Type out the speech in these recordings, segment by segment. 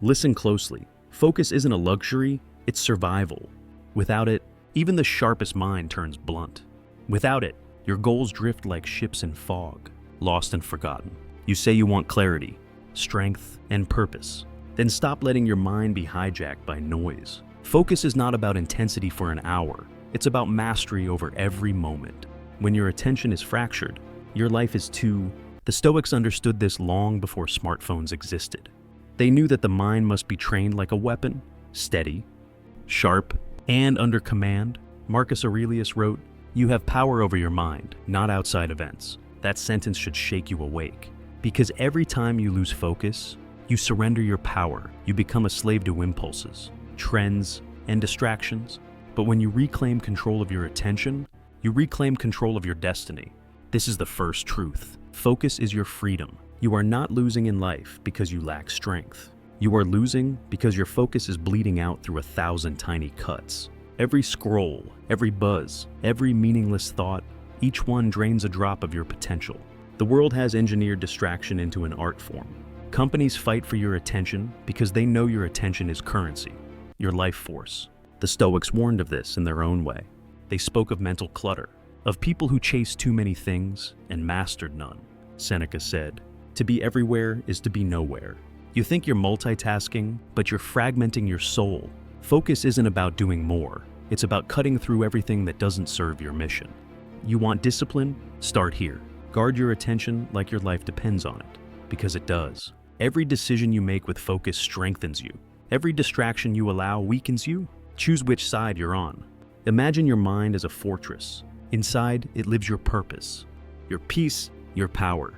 Listen closely. Focus isn't a luxury, it's survival. Without it, even the sharpest mind turns blunt. Without it, your goals drift like ships in fog, lost and forgotten. You say you want clarity, strength, and purpose. Then stop letting your mind be hijacked by noise. Focus is not about intensity for an hour. It's about mastery over every moment. When your attention is fractured, your life is too. The Stoics understood this long before smartphones existed. They knew that the mind must be trained like a weapon, steady, sharp, and under command. Marcus Aurelius wrote, "You have power over your mind, not outside events." That sentence should shake you awake. Because every time you lose focus, you surrender your power. You become a slave to impulses, trends, and distractions. But when you reclaim control of your attention, you reclaim control of your destiny. This is the first truth. Focus is your freedom. You are not losing in life because you lack strength. You are losing because your focus is bleeding out through 1,000 tiny cuts. Every scroll, every buzz, every meaningless thought, each one drains a drop of your potential. The world has engineered distraction into an art form. Companies fight for your attention because they know your attention is currency, your life force. The Stoics warned of this in their own way. They spoke of mental clutter, of people who chased too many things and mastered none. Seneca said, "To be everywhere is to be nowhere." You think you're multitasking, but you're fragmenting your soul. Focus isn't about doing more. It's about cutting through everything that doesn't serve your mission. You want discipline? Start here. Guard your attention like your life depends on it, because it does. Every decision you make with focus strengthens you. Every distraction you allow weakens you. Choose which side you're on. Imagine your mind as a fortress. Inside, it lives your purpose, your peace, your power.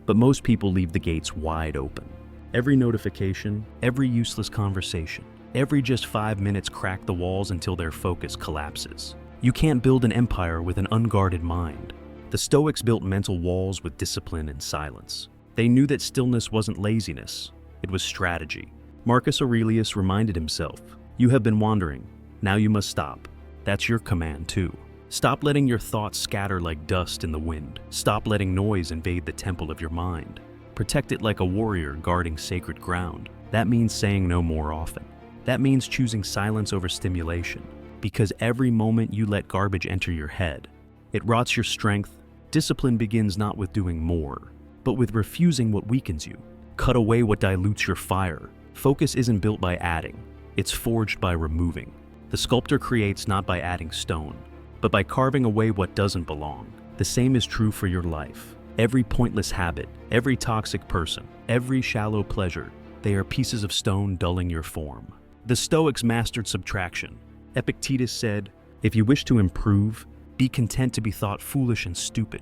But most people leave the gates wide open. Every notification, every useless conversation, every just 5 minutes crack the walls until their focus collapses. You can't build an empire with an unguarded mind. The Stoics built mental walls with discipline and silence. They knew that stillness wasn't laziness, it was strategy. Marcus Aurelius reminded himself, "You have been wandering, now you must stop." That's your command too. Stop letting your thoughts scatter like dust in the wind. Stop letting noise invade the temple of your mind. Protect it like a warrior guarding sacred ground. That means saying no more often. That means choosing silence over stimulation. Because every moment you let garbage enter your head, it rots your strength. Discipline begins not with doing more, but with refusing what weakens you. Cut away what dilutes your fire. Focus isn't built by adding, it's forged by removing. The sculptor creates not by adding stone, but by carving away what doesn't belong. The same is true for your life. Every pointless habit, every toxic person, every shallow pleasure, they are pieces of stone dulling your form. The Stoics mastered subtraction. Epictetus said, "If you wish to improve, be content to be thought foolish and stupid."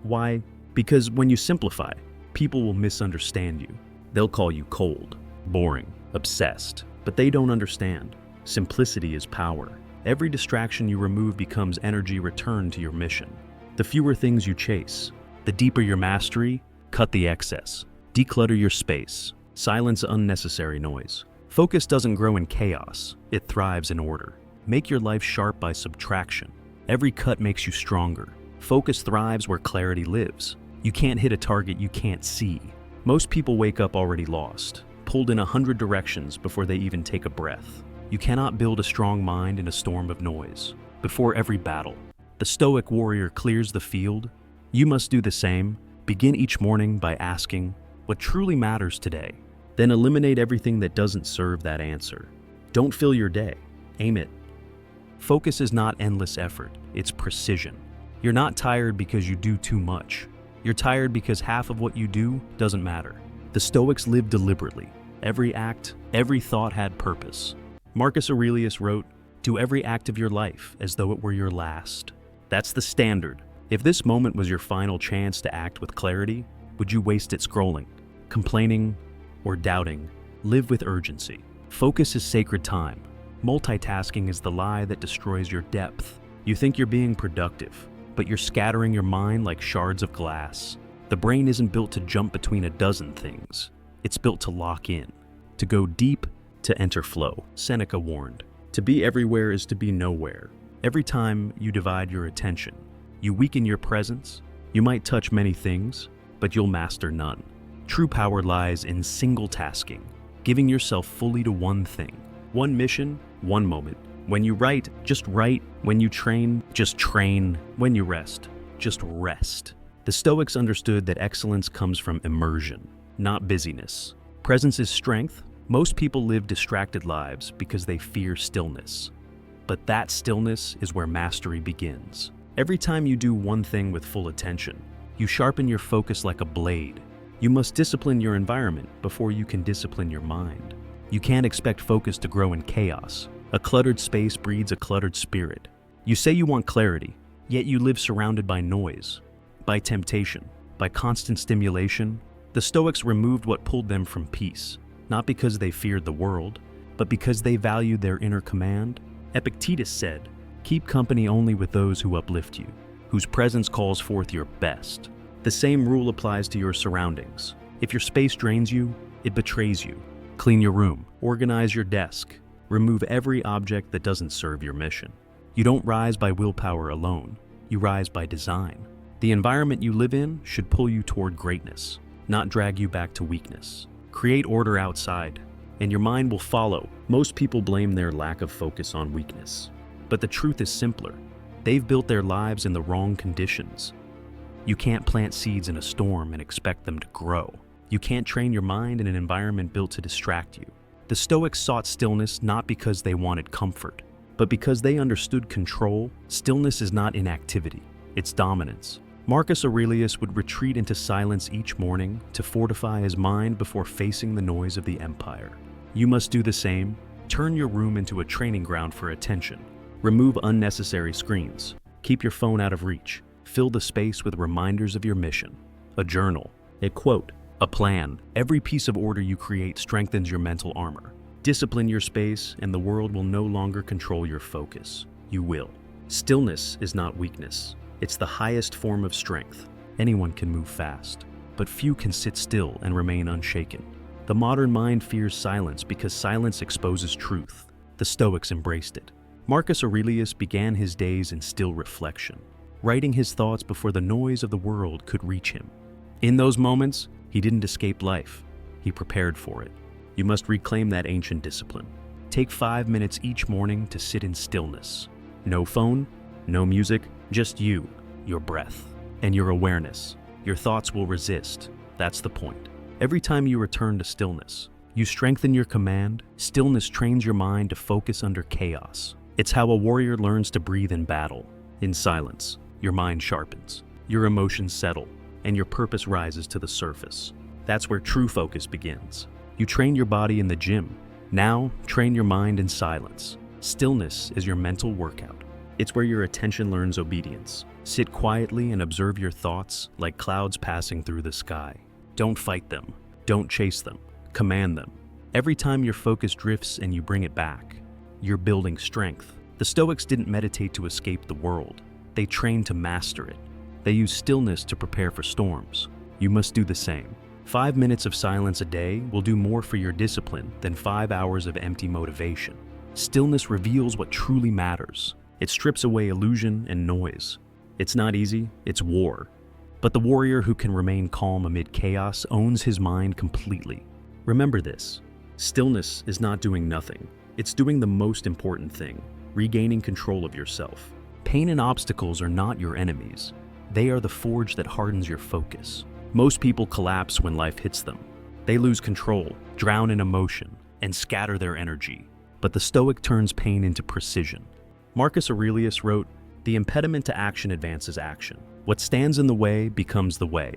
Why? Because when you simplify, people will misunderstand you. They'll call you cold, boring, obsessed, but they don't understand. Simplicity is power. Every distraction you remove becomes energy returned to your mission. The fewer things you chase, the deeper your mastery. Cut the excess. Declutter your space. Silence unnecessary noise. Focus doesn't grow in chaos, it thrives in order. Make your life sharp by subtraction. Every cut makes you stronger. Focus thrives where clarity lives. You can't hit a target you can't see. Most people wake up already lost, pulled in 100 directions before they even take a breath. You cannot build a strong mind in a storm of noise. Before every battle, the Stoic warrior clears the field. You must do the same. Begin each morning by asking, "What truly matters today?" Then eliminate everything that doesn't serve that answer. Don't fill your day. Aim it. Focus is not endless effort, it's precision. You're not tired because you do too much. You're tired because half of what you do doesn't matter. The Stoics lived deliberately. Every act, every thought had purpose. Marcus Aurelius wrote, "Do every act of your life as though it were your last." That's the standard. If this moment was your final chance to act with clarity, would you waste it scrolling, complaining, or doubting? Live with urgency. Focus is sacred time. Multitasking is the lie that destroys your depth. You think you're being productive, but you're scattering your mind like shards of glass. The brain isn't built to jump between a dozen things. It's built to lock in, to go deep, to enter flow. Seneca warned, "To be everywhere is to be nowhere." Every time you divide your attention, you weaken your presence. You might touch many things, but you'll master none. True power lies in single tasking, giving yourself fully to one thing, one mission, one moment. When you write, just write. When you train, just train. When you rest, just rest. The Stoics understood that excellence comes from immersion, not busyness. Presence is strength. Most people live distracted lives because they fear stillness. But that stillness is where mastery begins. Every time you do one thing with full attention, you sharpen your focus like a blade. You must discipline your environment before you can discipline your mind. You can't expect focus to grow in chaos. A cluttered space breeds a cluttered spirit. You say you want clarity, yet you live surrounded by noise, by temptation, by constant stimulation. The Stoics removed what pulled them from peace, not because they feared the world, but because they valued their inner command. Epictetus said, "Keep company only with those who uplift you, whose presence calls forth your best." The same rule applies to your surroundings. If your space drains you, it betrays you. Clean your room, organize your desk, remove every object that doesn't serve your mission. You don't rise by willpower alone, you rise by design. The environment you live in should pull you toward greatness, not drag you back to weakness. Create order outside, and your mind will follow. Most people blame their lack of focus on weakness, but the truth is simpler. They've built their lives in the wrong conditions. You can't plant seeds in a storm and expect them to grow. You can't train your mind in an environment built to distract you. The Stoics sought stillness not because they wanted comfort, but because they understood control. Stillness is not inactivity, it's dominance. Marcus Aurelius would retreat into silence each morning to fortify his mind before facing the noise of the empire. You must do the same. Turn your room into a training ground for attention. Remove unnecessary screens. Keep your phone out of reach. Fill the space with reminders of your mission. A journal, a quote, a plan. Every piece of order you create strengthens your mental armor. Discipline your space, and the world will no longer control your focus. You will. Stillness is not weakness. It's the highest form of strength. Anyone can move fast, but few can sit still and remain unshaken. The modern mind fears silence because silence exposes truth. The Stoics embraced it. Marcus Aurelius began his days in still reflection, writing his thoughts before the noise of the world could reach him. In those moments, he didn't escape life. He prepared for it. You must reclaim that ancient discipline. Take 5 minutes each morning to sit in stillness. No phone, no music, just you, your breath, and your awareness. Your thoughts will resist. That's the point. Every time you return to stillness, you strengthen your command. Stillness trains your mind to focus under chaos. It's how a warrior learns to breathe in battle. In silence, your mind sharpens, your emotions settle, and your purpose rises to the surface. That's where true focus begins. You train your body in the gym. Now, train your mind in silence. Stillness is your mental workout. It's where your attention learns obedience. Sit quietly and observe your thoughts like clouds passing through the sky. Don't fight them. Don't chase them. Command them. Every time your focus drifts and you bring it back, you're building strength. The Stoics didn't meditate to escape the world. They trained to master it. They used stillness to prepare for storms. You must do the same. 5 minutes of silence a day will do more for your discipline than 5 hours of empty motivation. Stillness reveals what truly matters. It strips away illusion and noise. It's not easy, it's war. But the warrior who can remain calm amid chaos owns his mind completely. Remember this. Stillness is not doing nothing. It's doing the most important thing, regaining control of yourself. Pain and obstacles are not your enemies. They are the forge that hardens your focus. Most people collapse when life hits them. They lose control, drown in emotion, and scatter their energy. But the Stoic turns pain into precision. Marcus Aurelius wrote, "The impediment to action advances action. What stands in the way becomes the way."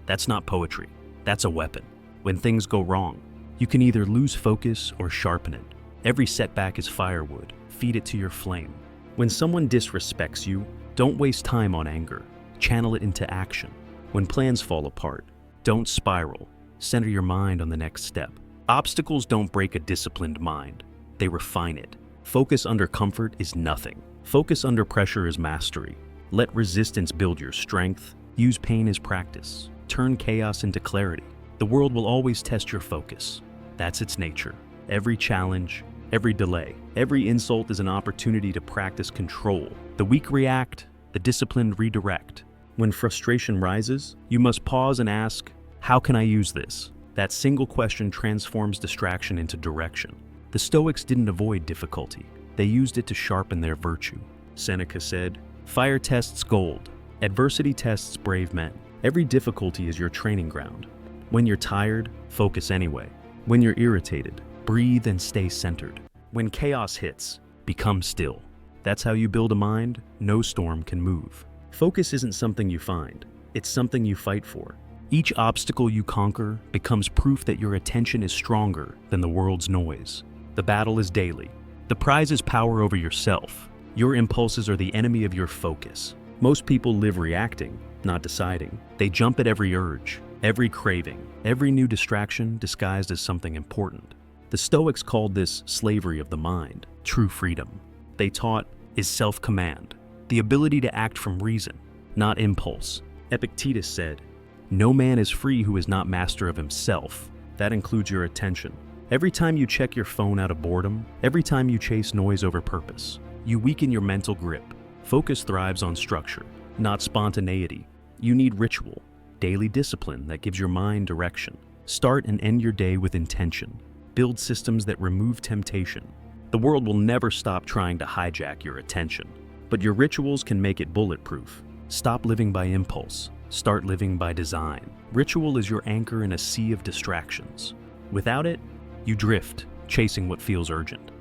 That's not poetry. That's a weapon. When things go wrong, you can either lose focus or sharpen it. Every setback is firewood. Feed it to your flame. When someone disrespects you, don't waste time on anger. Channel it into action. When plans fall apart, don't spiral. Center your mind on the next step. Obstacles don't break a disciplined mind. They refine it. Focus under comfort is nothing. Focus under pressure is mastery. Let resistance build your strength. Use pain as practice. Turn chaos into clarity. The world will always test your focus. That's its nature. Every challenge, every delay, every insult is an opportunity to practice control. The weak react, the disciplined redirect. When frustration rises, you must pause and ask, how can I use this? That single question transforms distraction into direction. The Stoics didn't avoid difficulty. They used it to sharpen their virtue. Seneca said, "Fire tests gold. Adversity tests brave men." Every difficulty is your training ground. When you're tired, focus anyway. When you're irritated, breathe and stay centered. When chaos hits, become still. That's how you build a mind no storm can move. Focus isn't something you find. It's something you fight for. Each obstacle you conquer becomes proof that your attention is stronger than the world's noise. The battle is daily. The prize is power over yourself. Your impulses are the enemy of your focus. Most people live reacting, not deciding. They jump at every urge, every craving, every new distraction disguised as something important. The Stoics called this slavery of the mind, true freedom. They taught is self-command, the ability to act from reason, not impulse. Epictetus said, "No man is free who is not master of himself." That includes your attention. Every time you check your phone out of boredom, every time you chase noise over purpose, you weaken your mental grip. Focus thrives on structure, not spontaneity. You need ritual, daily discipline that gives your mind direction. Start and end your day with intention. Build systems that remove temptation. The world will never stop trying to hijack your attention, but your rituals can make it bulletproof. Stop living by impulse. Start living by design. Ritual is your anchor in a sea of distractions. Without it, you drift, chasing what feels urgent.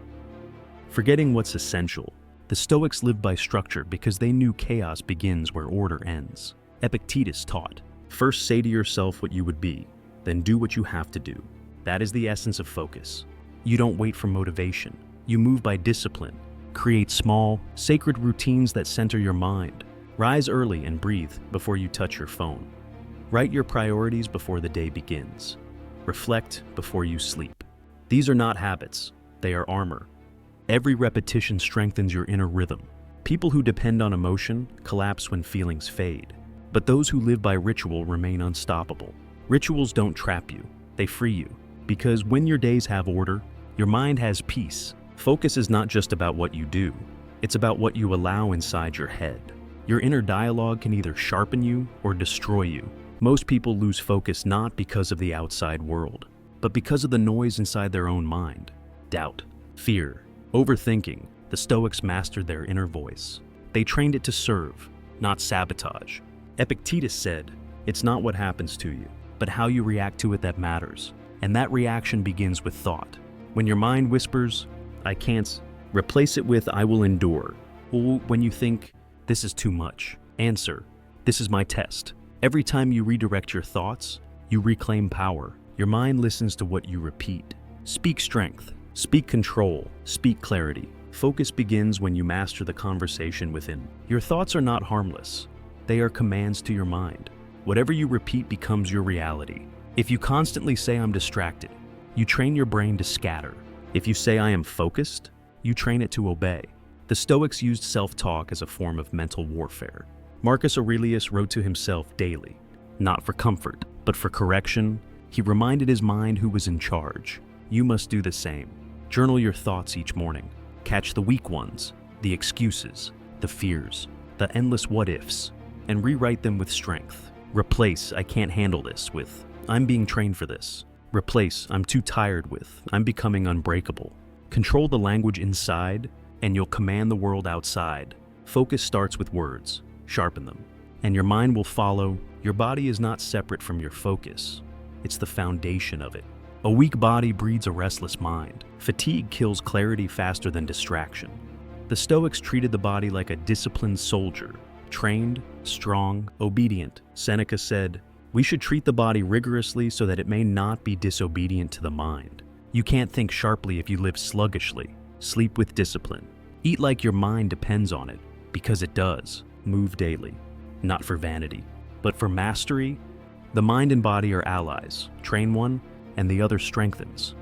Forgetting what's essential. The Stoics lived by structure because they knew chaos begins where order ends. Epictetus taught, "First say to yourself what you would be, then do what you have to do." That is the essence of focus. You don't wait for motivation. You move by discipline. Create small, sacred routines that center your mind. Rise early and breathe before you touch your phone. Write your priorities before the day begins. Reflect before you sleep. These are not habits, they are armor. Every repetition strengthens your inner rhythm. People who depend on emotion collapse when feelings fade, but those who live by ritual remain unstoppable. Rituals don't trap you, they free you, because when your days have order, your mind has peace. Focus is not just about what you do, it's about what you allow inside your head. Your inner dialogue can either sharpen you or destroy you. Most people lose focus not because of the outside world, but because of the noise inside their own mind. Doubt, fear, overthinking. The Stoics mastered their inner voice. They trained it to serve, not sabotage. Epictetus said, "It's not what happens to you, but how you react to it that matters." And that reaction begins with thought. When your mind whispers, "I can't," replace it with, "I will endure." Or when you think, "This is too much," answer, "This is my test." Every time you redirect your thoughts, you reclaim power. Your mind listens to what you repeat. Speak strength, speak control, speak clarity. Focus begins when you master the conversation within. Your thoughts are not harmless. They are commands to your mind. Whatever you repeat becomes your reality. If you constantly say, "I'm distracted," you train your brain to scatter. If you say, "I am focused," you train it to obey. The Stoics used self-talk as a form of mental warfare. Marcus Aurelius wrote to himself daily, not for comfort, but for correction. He reminded his mind who was in charge. You must do the same. Journal your thoughts each morning. Catch the weak ones, the excuses, the fears, the endless what-ifs, and rewrite them with strength. Replace, "I can't handle this," with, "I'm being trained for this." Replace, "I'm too tired," with, "I'm becoming unbreakable." Control the language inside, and you'll command the world outside. Focus starts with words. Sharpen them, and your mind will follow. Your body is not separate from your focus. It's the foundation of it. A weak body breeds a restless mind. Fatigue kills clarity faster than distraction. The Stoics treated the body like a disciplined soldier, trained, strong, obedient. Seneca said, "We should treat the body rigorously so that it may not be disobedient to the mind." You can't think sharply if you live sluggishly. Sleep with discipline. Eat like your mind depends on it, because it does. Move daily, not for vanity, but for mastery. The mind and body are allies. Train one, and the other strengthens.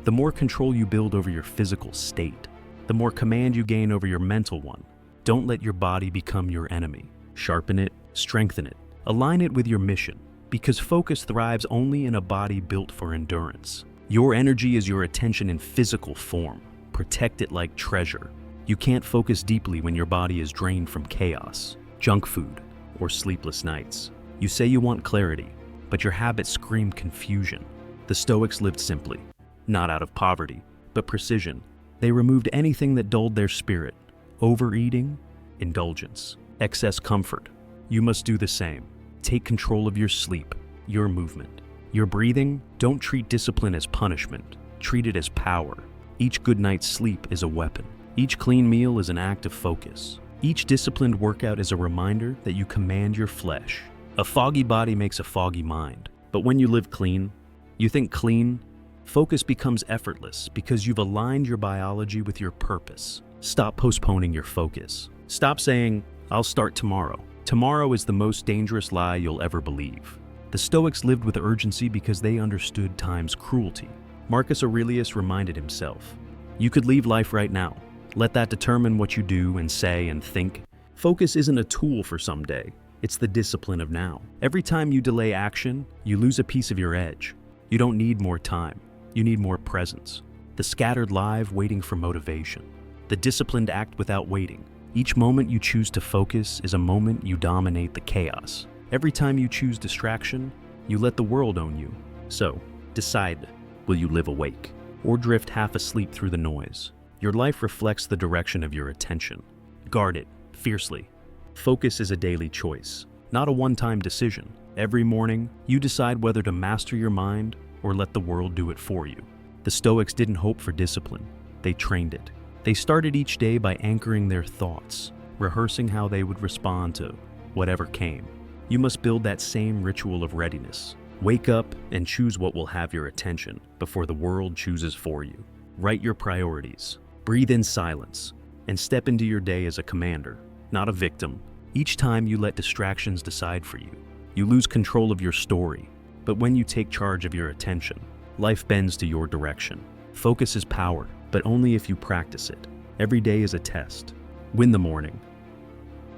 The more control you build over your physical state, the more command you gain over your mental one. Don't let your body become your enemy. Sharpen it, strengthen it, align it with your mission, because focus thrives only in a body built for endurance. Your energy is your attention in physical form. Protect it like treasure. You can't focus deeply when your body is drained from chaos, junk food, or sleepless nights. You say you want clarity, but your habits scream confusion. The Stoics lived simply, not out of poverty, but precision. They removed anything that dulled their spirit: overeating, indulgence, excess comfort. You must do the same. Take control of your sleep, your movement, your breathing. Don't treat discipline as punishment. Treat it as power. Each good night's sleep is a weapon. Each clean meal is an act of focus. Each disciplined workout is a reminder that you command your flesh. A foggy body makes a foggy mind. But when you live clean, you think clean, focus becomes effortless because you've aligned your biology with your purpose. Stop postponing your focus. Stop saying, "I'll start tomorrow." Tomorrow is the most dangerous lie you'll ever believe. The Stoics lived with urgency because they understood time's cruelty. Marcus Aurelius reminded himself, "You could leave life right now. Let that determine what you do and say and think." Focus isn't a tool for someday. It's the discipline of now. Every time you delay action, you lose a piece of your edge. You don't need more time. You need more presence. The scattered live waiting for motivation. The disciplined act without waiting. Each moment you choose to focus is a moment you dominate the chaos. Every time you choose distraction, you let the world own you. So, decide, will you live awake or drift half asleep through the noise? Your life reflects the direction of your attention. Guard it fiercely. Focus is a daily choice, not a one-time decision. Every morning, you decide whether to master your mind or let the world do it for you. The Stoics didn't hope for discipline. They trained it. They started each day by anchoring their thoughts, rehearsing how they would respond to whatever came. You must build that same ritual of readiness. Wake up and choose what will have your attention before the world chooses for you. Write your priorities. Breathe in silence and step into your day as a commander, not a victim. Each time you let distractions decide for you, you lose control of your story. But when you take charge of your attention, life bends to your direction. Focus is power, but only if you practice it. Every day is a test. Win the morning,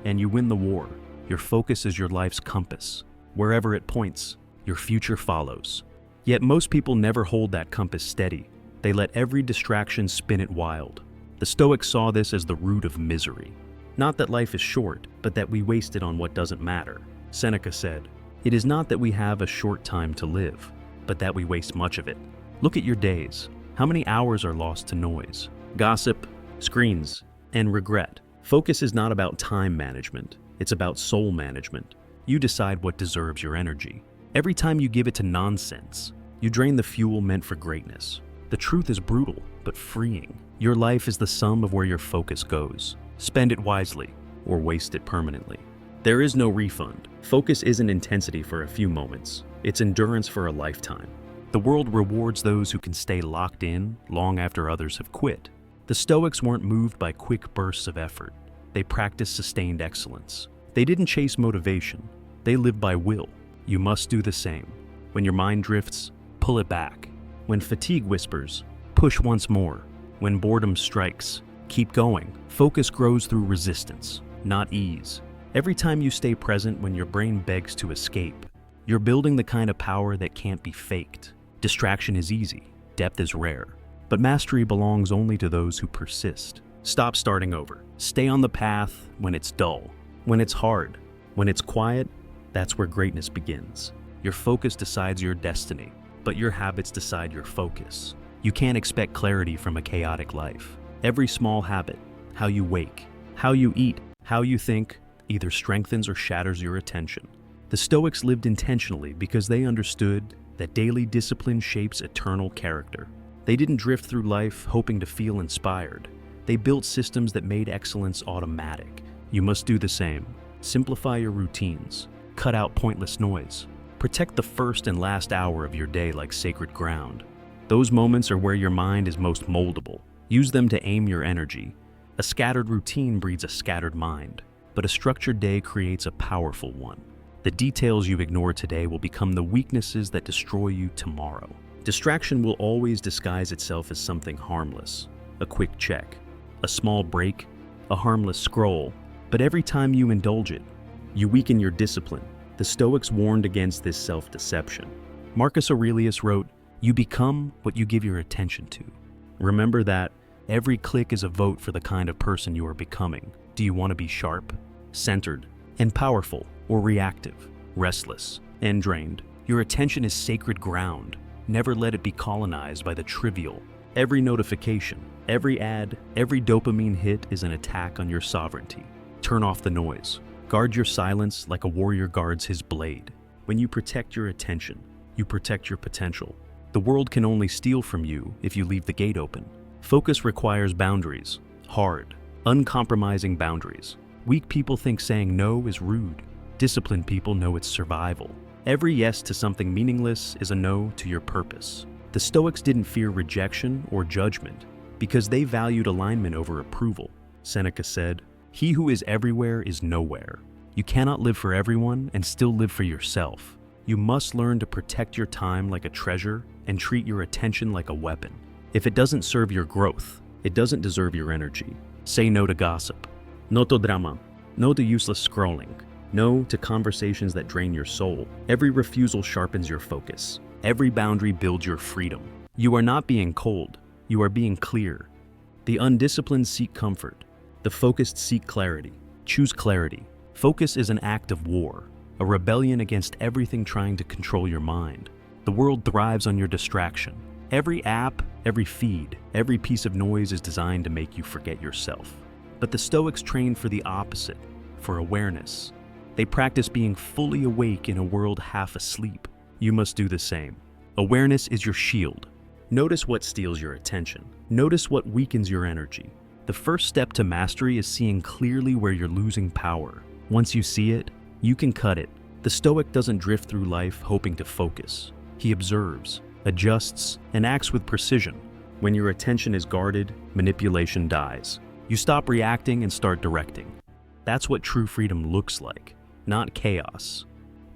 and you win the war. Your focus is your life's compass. Wherever it points, your future follows. Yet most people never hold that compass steady. They let every distraction spin it wild. The Stoics saw this as the root of misery. Not that life is short, but that we waste it on what doesn't matter. Seneca said, "It is not that we have a short time to live, but that we waste much of it." Look at your days. How many hours are lost to noise, gossip, screens, and regret? Focus is not about time management. It's about soul management. You decide what deserves your energy. Every time you give it to nonsense, you drain the fuel meant for greatness. The truth is brutal, but freeing. Your life is the sum of where your focus goes. Spend it wisely, or waste it permanently. There is no refund. Focus isn't intensity for a few moments. It's endurance for a lifetime. The world rewards those who can stay locked in long after others have quit. The Stoics weren't moved by quick bursts of effort. They practiced sustained excellence. They didn't chase motivation. They lived by will. You must do the same. When your mind drifts, pull it back. When fatigue whispers, push once more. When boredom strikes, keep going. Focus grows through resistance, not ease. Every time you stay present when your brain begs to escape, you're building the kind of power that can't be faked. Distraction is easy, depth is rare, but mastery belongs only to those who persist. Stop starting over. Stay on the path when it's dull, when it's hard, when it's quiet. That's where greatness begins. Your focus decides your destiny, but your habits decide your focus. You can't expect clarity from a chaotic life. Every small habit, how you wake, how you eat, how you think, either strengthens or shatters your attention. The Stoics lived intentionally because they understood that daily discipline shapes eternal character. They didn't drift through life hoping to feel inspired. They built systems that made excellence automatic. You must do the same. Simplify your routines. Cut out pointless noise. Protect the first and last hour of your day like sacred ground. Those moments are where your mind is most moldable. Use them to aim your energy. A scattered routine breeds a scattered mind, but a structured day creates a powerful one. The details you ignore today will become the weaknesses that destroy you tomorrow. Distraction will always disguise itself as something harmless. A quick check, a small break, a harmless scroll. But every time you indulge it, you weaken your discipline. The Stoics warned against this self-deception. Marcus Aurelius wrote, "You become what you give your attention to." Remember that every click is a vote for the kind of person you are becoming. Do you want to be sharp, centered, and powerful, or reactive, restless, and drained? Your attention is sacred ground. Never let it be colonized by the trivial. Every notification, every ad, every dopamine hit is an attack on your sovereignty. Turn off the noise. Guard your silence like a warrior guards his blade. When you protect your attention, you protect your potential. The world can only steal from you if you leave the gate open. Focus requires boundaries. Hard, uncompromising boundaries. Weak people think saying no is rude. Disciplined people know it's survival. Every yes to something meaningless is a no to your purpose. The Stoics didn't fear rejection or judgment because they valued alignment over approval. Seneca said, "He who is everywhere is nowhere." You cannot live for everyone and still live for yourself. You must learn to protect your time like a treasure and treat your attention like a weapon. If it doesn't serve your growth, it doesn't deserve your energy. Say no to gossip. No to drama. No to useless scrolling. No to conversations that drain your soul. Every refusal sharpens your focus. Every boundary builds your freedom. You are not being cold. You are being clear. The undisciplined seek comfort. The focused seek clarity. Choose clarity. Focus is an act of war, a rebellion against everything trying to control your mind. The world thrives on your distraction. Every app, every feed, every piece of noise is designed to make you forget yourself. But the Stoics trained for the opposite, for awareness. They practice being fully awake in a world half asleep. You must do the same. Awareness is your shield. Notice what steals your attention. Notice what weakens your energy. The first step to mastery is seeing clearly where you're losing power. Once you see it, you can cut it. The Stoic doesn't drift through life hoping to focus. He observes, adjusts, and acts with precision. When your attention is guarded, manipulation dies. You stop reacting and start directing. That's what true freedom looks like, not chaos,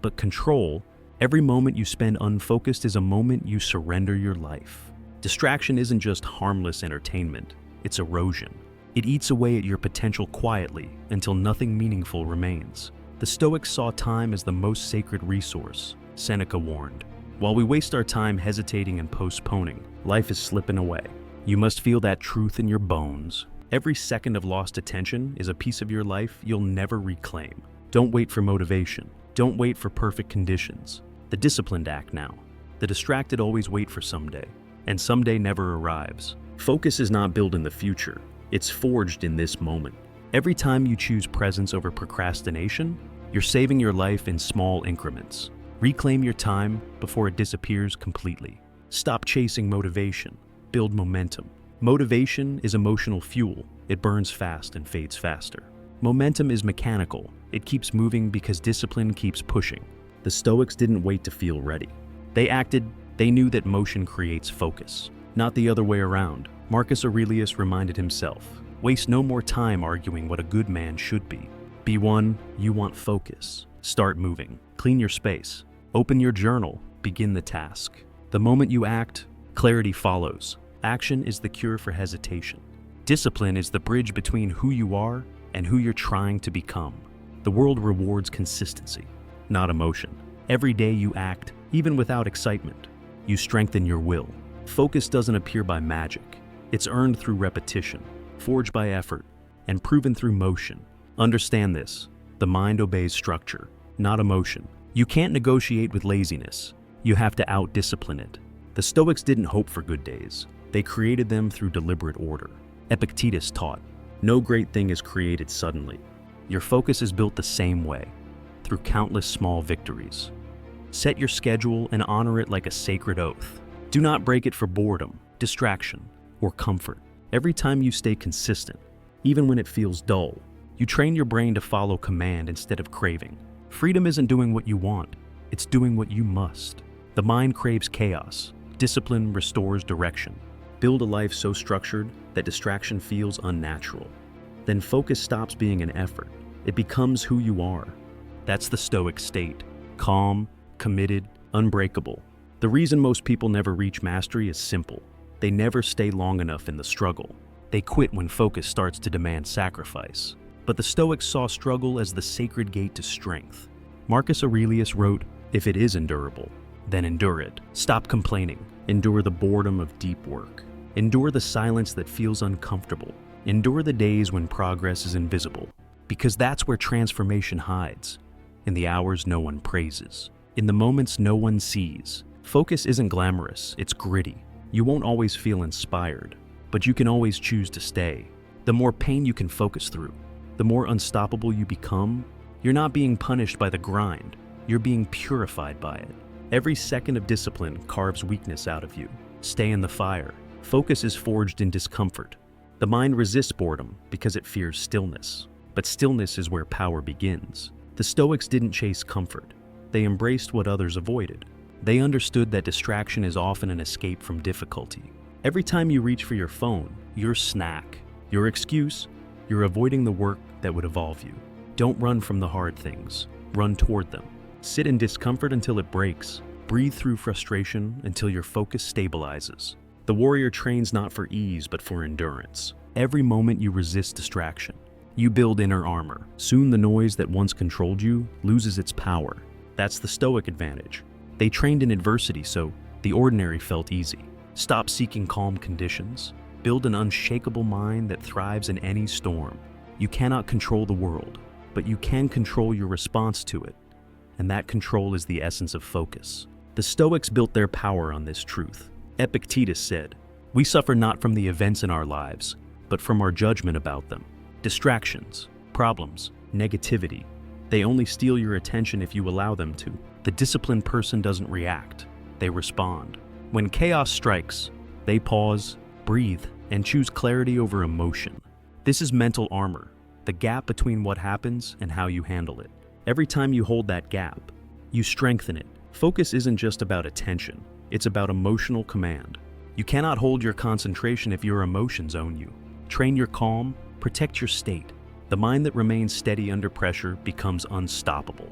but control. Every moment you spend unfocused is a moment you surrender your life. Distraction isn't just harmless entertainment, it's erosion. It eats away at your potential quietly until nothing meaningful remains. The Stoics saw time as the most sacred resource. Seneca warned, "While we waste our time hesitating and postponing, life is slipping away. You must feel that truth in your bones. Every second of lost attention is a piece of your life you'll never reclaim. Don't wait for motivation. Don't wait for perfect conditions. The disciplined act now. The distracted always wait for someday, and someday never arrives. Focus is not built in the future. It's forged in this moment. Every time you choose presence over procrastination, you're saving your life in small increments. Reclaim your time before it disappears completely. Stop chasing motivation. Build momentum. Motivation is emotional fuel. It burns fast and fades faster. Momentum is mechanical. It keeps moving because discipline keeps pushing. The Stoics didn't wait to feel ready. They acted. They knew that motion creates focus, not the other way around. Marcus Aurelius reminded himself, "Waste no more time arguing what a good man should be. Be one, you want focus. Start moving. Clean your space. Open your journal. Begin the task. The moment you act, clarity follows. Action is the cure for hesitation. Discipline is the bridge between who you are and who you're trying to become. The world rewards consistency, not emotion. Every day you act, even without excitement. You strengthen your will. Focus doesn't appear by magic. It's earned through repetition, forged by effort, and proven through motion. Understand this. The mind obeys structure, not emotion. You can't negotiate with laziness. You have to out-discipline it. The Stoics didn't hope for good days. They created them through deliberate order. Epictetus taught, "No great thing is created suddenly. Your focus is built the same way, through countless small victories. Set your schedule and honor it like a sacred oath. Do not break it for boredom, distraction, or comfort. Every time you stay consistent, even when it feels dull, you train your brain to follow command instead of craving. Freedom isn't doing what you want, it's doing what you must. The mind craves chaos. Discipline restores direction. Build a life so structured that distraction feels unnatural. Then focus stops being an effort. It becomes who you are. That's the Stoic state. Calm, committed, unbreakable. The reason most people never reach mastery is simple. They never stay long enough in the struggle. They quit when focus starts to demand sacrifice. But the Stoics saw struggle as the sacred gate to strength. Marcus Aurelius wrote, "If it is endurable, then endure it. Stop complaining. Endure the boredom of deep work. Endure the silence that feels uncomfortable. Endure the days when progress is invisible. Because that's where transformation hides. In the hours no one praises. In the moments no one sees. Focus isn't glamorous, it's gritty. You won't always feel inspired, but you can always choose to stay. The more pain you can focus through, the more unstoppable you become. You're not being punished by the grind, you're being purified by it. Every second of discipline carves weakness out of you. Stay in the fire. Focus is forged in discomfort. The mind resists boredom because it fears stillness, but stillness is where power begins. The Stoics didn't chase comfort. They embraced what others avoided. They understood that distraction is often an escape from difficulty. Every time you reach for your phone, your snack, your excuse, you're avoiding the work that would evolve you. Don't run from the hard things. Run toward them. Sit in discomfort until it breaks. Breathe through frustration until your focus stabilizes. The warrior trains not for ease, but for endurance. Every moment you resist distraction, you build inner armor. Soon the noise that once controlled you loses its power. That's the Stoic advantage. They trained in adversity, so the ordinary felt easy. Stop seeking calm conditions. Build an unshakable mind that thrives in any storm. You cannot control the world, but you can control your response to it. And that control is the essence of focus. The Stoics built their power on this truth. Epictetus said, "We suffer not from the events in our lives, but from our judgment about them." Distractions, problems, negativity, they only steal your attention if you allow them to. The disciplined person doesn't react, they respond. When chaos strikes, they pause, breathe, and choose clarity over emotion. This is mental armor, the gap between what happens and how you handle it. Every time you hold that gap, you strengthen it. Focus isn't just about attention, it's about emotional command. You cannot hold your concentration if your emotions own you. Train your calm, protect your state. The mind that remains steady under pressure becomes unstoppable.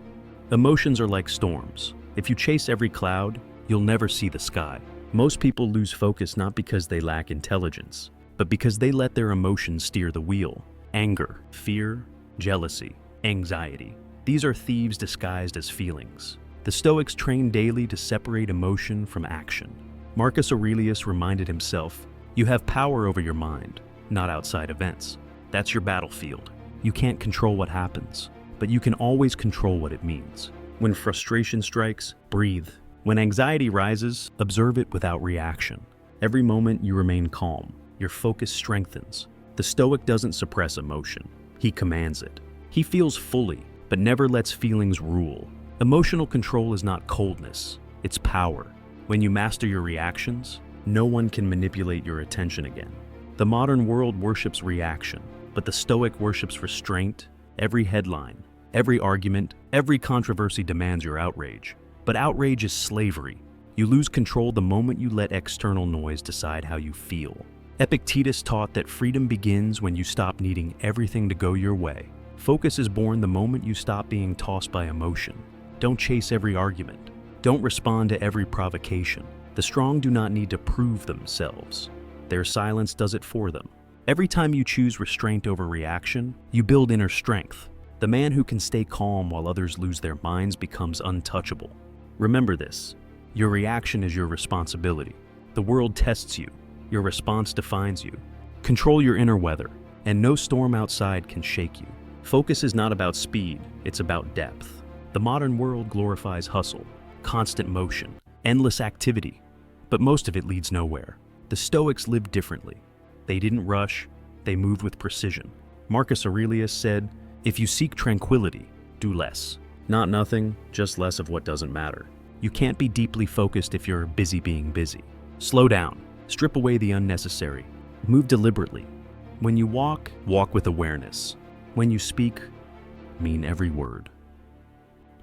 Emotions are like storms. If you chase every cloud, you'll never see the sky. Most people lose focus not because they lack intelligence, but because they let their emotions steer the wheel. Anger, fear, jealousy, anxiety. These are thieves disguised as feelings. The Stoics trained daily to separate emotion from action. Marcus Aurelius reminded himself, "You have power over your mind, not outside events. That's your battlefield. You can't control what happens, but you can always control what it means." When frustration strikes, breathe. When anxiety rises, observe it without reaction. Every moment you remain calm, your focus strengthens. The Stoic doesn't suppress emotion, he commands it. He feels fully, but never lets feelings rule. Emotional control is not coldness, it's power. When you master your reactions, no one can manipulate your attention again. The modern world worships reaction, but the Stoic worships restraint. Every headline, every argument, every controversy demands your outrage. But outrage is slavery. You lose control the moment you let external noise decide how you feel. Epictetus taught that freedom begins when you stop needing everything to go your way. Focus is born the moment you stop being tossed by emotion. Don't chase every argument. Don't respond to every provocation. The strong do not need to prove themselves. Their silence does it for them. Every time you choose restraint over reaction, you build inner strength. The man who can stay calm while others lose their minds becomes untouchable. Remember this, your reaction is your responsibility. The world tests you, your response defines you. Control your inner weather, and no storm outside can shake you. Focus is not about speed, it's about depth. The modern world glorifies hustle, constant motion, endless activity, but most of it leads nowhere. The Stoics lived differently. They didn't rush, they moved with precision. Marcus Aurelius said, "If you seek tranquility, do less." Not nothing, just less of what doesn't matter. You can't be deeply focused if you're busy being busy. Slow down, strip away the unnecessary, move deliberately. When you walk, walk with awareness. When you speak, mean every word.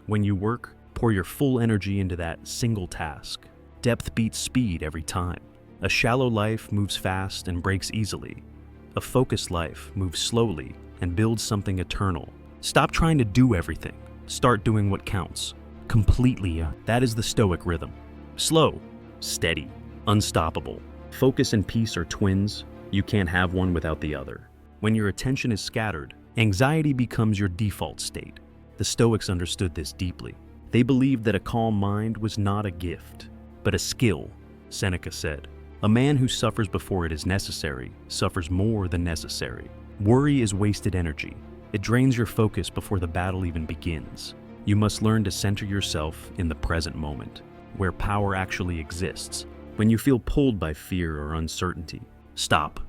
When you work, pour your full energy into that single task. Depth beats speed every time. A shallow life moves fast and breaks easily. A focused life moves slowly and builds something eternal. Stop trying to do everything. Start doing what counts. Completely. That is the Stoic rhythm. Slow, steady, unstoppable. Focus and peace are twins. You can't have one without the other. When your attention is scattered, anxiety becomes your default state. The Stoics understood this deeply. They believed that a calm mind was not a gift, but a skill. Seneca said, "A man who suffers before it is necessary suffers more than necessary." Worry is wasted energy. It drains your focus before the battle even begins. You must learn to center yourself in the present moment. where power actually exists. When you feel pulled by fear or uncertainty, stop.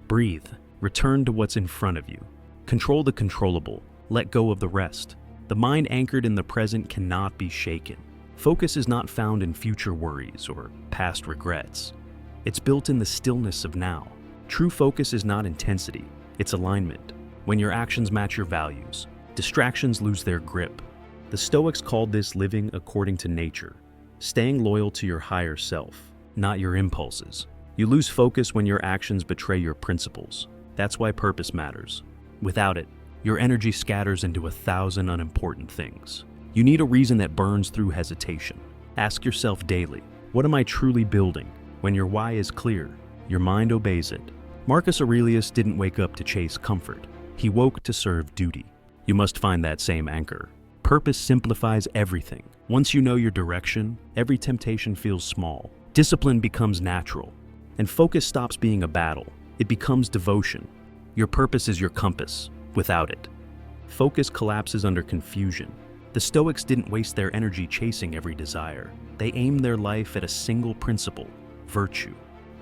Breathe. Return to what's in front of you. Control the controllable. Let go of the rest. The mind anchored in the present cannot be shaken. Focus is not found in future worries or past regrets. It's built in the stillness of now. True focus is not intensity, it's alignment. When your actions match your values, distractions lose their grip. The Stoics called this living according to nature, staying loyal to your higher self, not your impulses. You lose focus when your actions betray your principles. That's why purpose matters. Without it, your energy scatters into 1,000 unimportant things. You need a reason that burns through hesitation. Ask yourself daily, what am I truly building? When your why is clear, your mind obeys it. Marcus Aurelius didn't wake up to chase comfort. He woke to serve duty. You must find that same anchor. Purpose simplifies everything. Once you know your direction, every temptation feels small. Discipline becomes natural. And focus stops being a battle. It becomes devotion. Your purpose is your compass. Without it, focus collapses under confusion. The Stoics didn't waste their energy chasing every desire. They aimed their life at a single principle: virtue,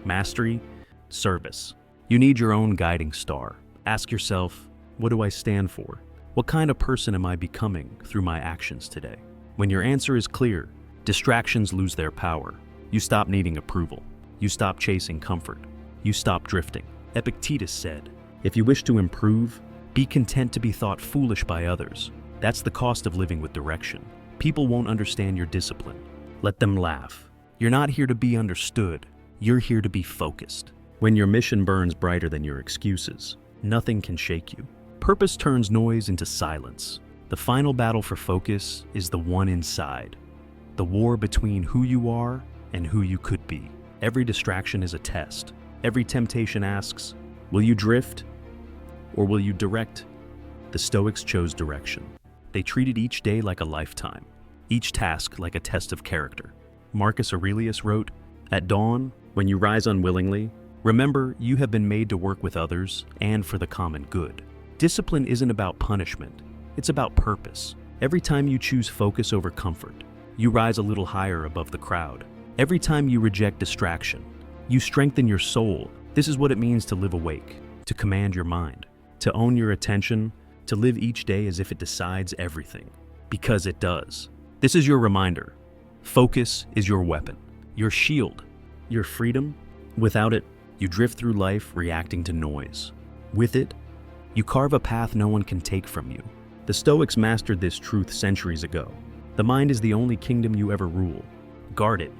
mastery, service. You need your own guiding star. Ask yourself, what do I stand for? What kind of person am I becoming through my actions today? When your answer is clear, distractions lose their power. You stop needing approval. You stop chasing comfort. You stop drifting. Epictetus said, if you wish to improve, be content to be thought foolish by others. That's the cost of living with direction. People won't understand your discipline. Let them laugh. You're not here to be understood. You're here to be focused. When your mission burns brighter than your excuses, nothing can shake you. Purpose turns noise into silence. The final battle for focus is the one inside. The war between who you are and who you could be. Every distraction is a test. Every temptation asks, will you drift? Or will you direct? The Stoics chose direction. They treated each day like a lifetime, each task like a test of character. Marcus Aurelius wrote, at dawn, when you rise unwillingly, remember you have been made to work with others and for the common good. Discipline isn't about punishment, it's about purpose. Every time you choose focus over comfort, you rise a little higher above the crowd. Every time you reject distraction, you strengthen your soul. This is what it means to live awake, to command your mind, to own your attention, to live each day as if it decides everything. Because it does. This is your reminder. Focus is your weapon, your shield, your freedom. Without it, you drift through life reacting to noise. With it, you carve a path no one can take from you. The Stoics mastered this truth centuries ago. The mind is the only kingdom you ever rule. Guard it,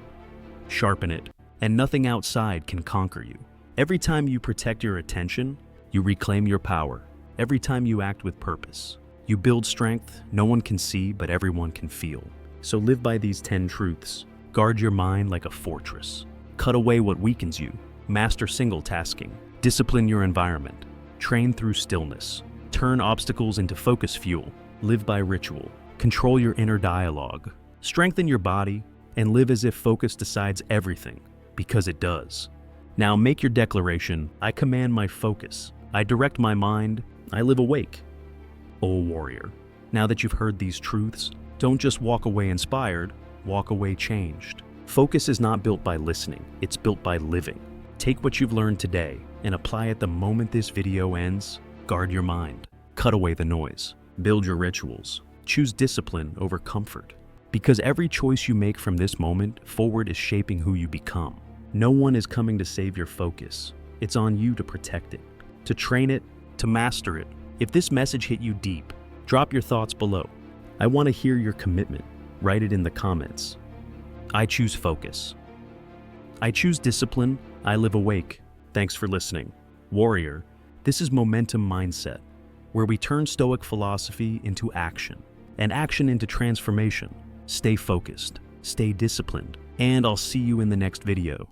sharpen it, and nothing outside can conquer you. Every time you protect your attention, you reclaim your power. Every time you act with purpose, you build strength no one can see but everyone can feel. So live by these 10 truths. Guard your mind like a fortress. Cut away what weakens you. Master single tasking. Discipline your environment. Train through stillness. Turn obstacles into focus fuel. Live by ritual. Control your inner dialogue. Strengthen your body and live as if focus decides everything, because it does. Now make your declaration. I command my focus. I direct my mind. I live awake. O warrior, now that you've heard these truths, don't just walk away inspired, walk away changed. Focus is not built by listening, it's built by living. Take what you've learned today and apply it the moment this video ends. Guard your mind. Cut away the noise. Build your rituals. Choose discipline over comfort. Because every choice you make from this moment forward is shaping who you become. No one is coming to save your focus. It's on you to protect it, to train it, to master it. If this message hit you deep, drop your thoughts below. I want to hear your commitment. Write it in the comments. I choose focus. I choose discipline. I live awake. Thanks for listening. Warrior, this is Momentum Mindset, where we turn Stoic philosophy into action, and action into transformation. Stay focused, stay disciplined, and I'll see you in the next video.